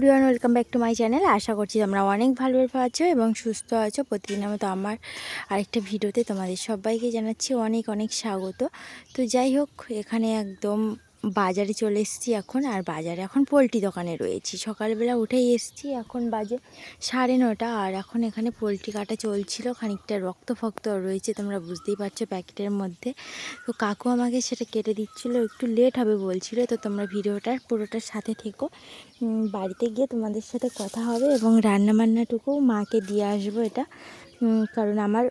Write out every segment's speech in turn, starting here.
Everyone, welcome back to my channel. আশা করছি তোমরা অনেক ভালো আছো এবং সুস্থ আছো। প্রতিদিনের মতো আমার আরেকটা ভিডিওতে তোমাদের সবাইকে জানাচ্ছি অনেক অনেক স্বাগত। তো যাই হোক, এখানে একদম বাজারে চলে এসেছি এখন। আর বাজারে এখন পোলট্রি দোকানে রয়েছি। সকালবেলা উঠেই এসেছি, এখন বাজে 9:30। আর এখন এখানে পোলট্রি কাটা চলছিল। খানিকটা রক্ত ফক্ত রয়েছে, তোমরা বুঝতেই পারছো প্যাকেটের মধ্যে। তো কাকু আমাকে সেটা কেটে দিচ্ছিলো, একটু লেট হবে বলছিল। তো তোমরা ভিডিওটার পুরোটার সাথে থেকো। বাড়িতে গিয়ে তোমাদের সাথে কথা হবে এবং রান্নাবান্নাটুকু মাকে দিয়ে আসবো এটা। কারণ আমার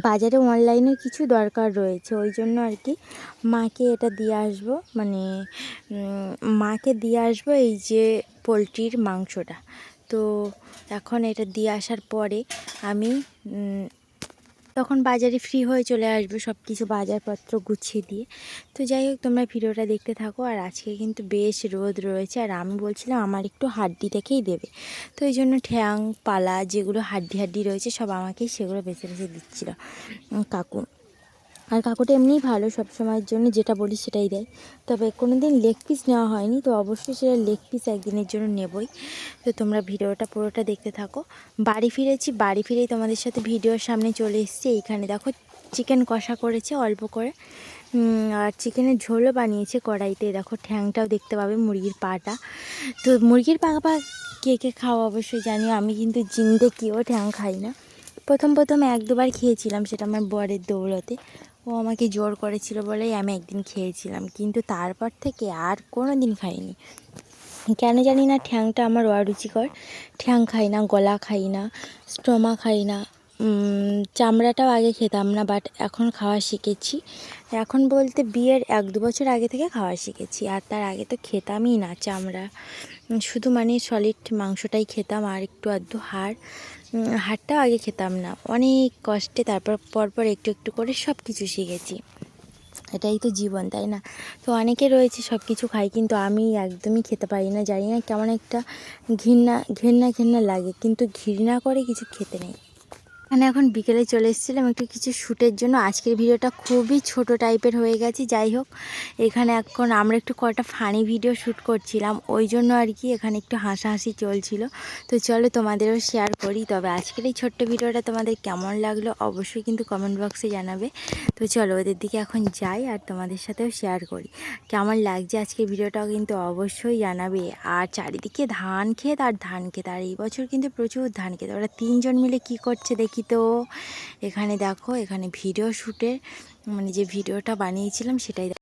বাজারে অনলাইনে কিছু দরকার রয়েছে, ওই জন্য আর কি মাকে এটা দিয়ে আসবো। মানে মাকে দিয়ে আসবো এই যে পোলট্রির মাংসটা। তো এখন এটা দিয়ে আসার পরে আমি তখন বাজারে ফ্রি হয়ে চলে আসবো সব কিছু বাজারপত্র গুছিয়ে দিয়ে। তো যাই হোক, তোমরা ভিডিওটা দেখতে থাকো। আর আজকে কিন্তু বেশ রোদ রয়েছে, আর আমি বলছিলাম আমার একটু হাড্ডি দেখেই দেবে। তো এই জন্য ঠ্যাং পালা যেগুলো হাড্ডি রয়েছে সব আমাকেই সেগুলো বেছে বেছে দিচ্ছিলো কাকু। আর কাকুটা এমনিই ভালো, সব সময়ের জন্য যেটা বলি সেটাই দেয়। তবে কোনো দিন লেগ পিস নেওয়া হয়নি, তো অবশ্যই সেটা লেগ পিস একদিনের জন্য নেবই। তো তোমরা ভিডিওটা পুরোটা দেখতে থাকো। বাড়ি ফিরেছি, বাড়ি ফিরেই তোমাদের সাথে ভিডিওর সামনে চলে এসেছি। এইখানে দেখো চিকেন কষা করেছে অল্প করে, আর চিকেনের ঝোলও বানিয়েছে কড়াইতে। দেখো ঠ্যাংটাও দেখতে পাবে, মুরগির পাটা। তো মুরগির পা কে কে খাও অবশ্যই জানিও। আমি কিন্তু জিন্দেগিও ঠ্যাং খাই না। প্রথম এক দুবার খেয়েছিলাম, সেটা আমার বরের দৌলতে। ও আমাকে জোর করেছিল বলেই আমি একদিন খেয়েছিলাম, কিন্তু তারপর থেকে আর কোনো দিন খাইনি। কেন জানি না, ঠ্যাংটা আমার অরুচিকর। ঠ্যাং খাই না, গলা খাই না, স্টোমা খাই না। চামড়াটাও আগে খেতাম না, বাট এখন খাওয়া শিখেছি। এখন বলতে বিয়ের 1-2 বছর আগে থেকে খাওয়া শিখেছি। আর তার আগে তো খেতামই না চামড়া, শুধু মানে সলিড মাংসটাই খেতাম। আর একটু আধটু হাড়টাও আগে খেতাম না। অনেক কষ্টে তারপর পরপর একটু একটু করে সব কিছু শিখেছি। এটাই তো জীবন, তাই না? তো অনেকে রয়েছে সব কিছু খাই, কিন্তু আমি একদমই খেতে পারি না। জানি না, কেমন একটা ঘৃণা লাগে, কিন্তু ঘৃণা করে কিছু খেতে নেই। মানে এখন বিকেলে চলে এসেছিলাম একটু কিছু শ্যুটের জন্য। আজকের ভিডিওটা খুবই ছোট টাইপের হয়ে গেছে। যাই হোক, এখানে এখন আমরা একটু কটা ফানি ভিডিও শ্যুট করছিলাম, ওই জন্য আর কি এখানে একটু হাসাহাসি চলছিল। তো চলো তোমাদেরও শেয়ার করি। তবে আজকের এই ছোট্ট ভিডিওটা তোমাদের কেমন লাগলো অবশ্যই কিন্তু কমেন্ট বক্সে জানাবে। তো চলো ওদের দিকে এখন যাই আর তোমাদের সাথেও শেয়ার করি কেমন লাগছে আজকের ভিডিওটাও কিন্তু অবশ্যই জানাবে। আর চারিদিকে ধান ক্ষেত আর ধান ক্ষেত, আর এই বছর কিন্তু প্রচুর ধান ক্ষেত। ওরা 3জন মিলে কি করছে দেখি। তো এখানে দেখো, এখানে ভিডিও শ্যুটের মানে যে ভিডিওটা বানিয়েছিলাম সেটাই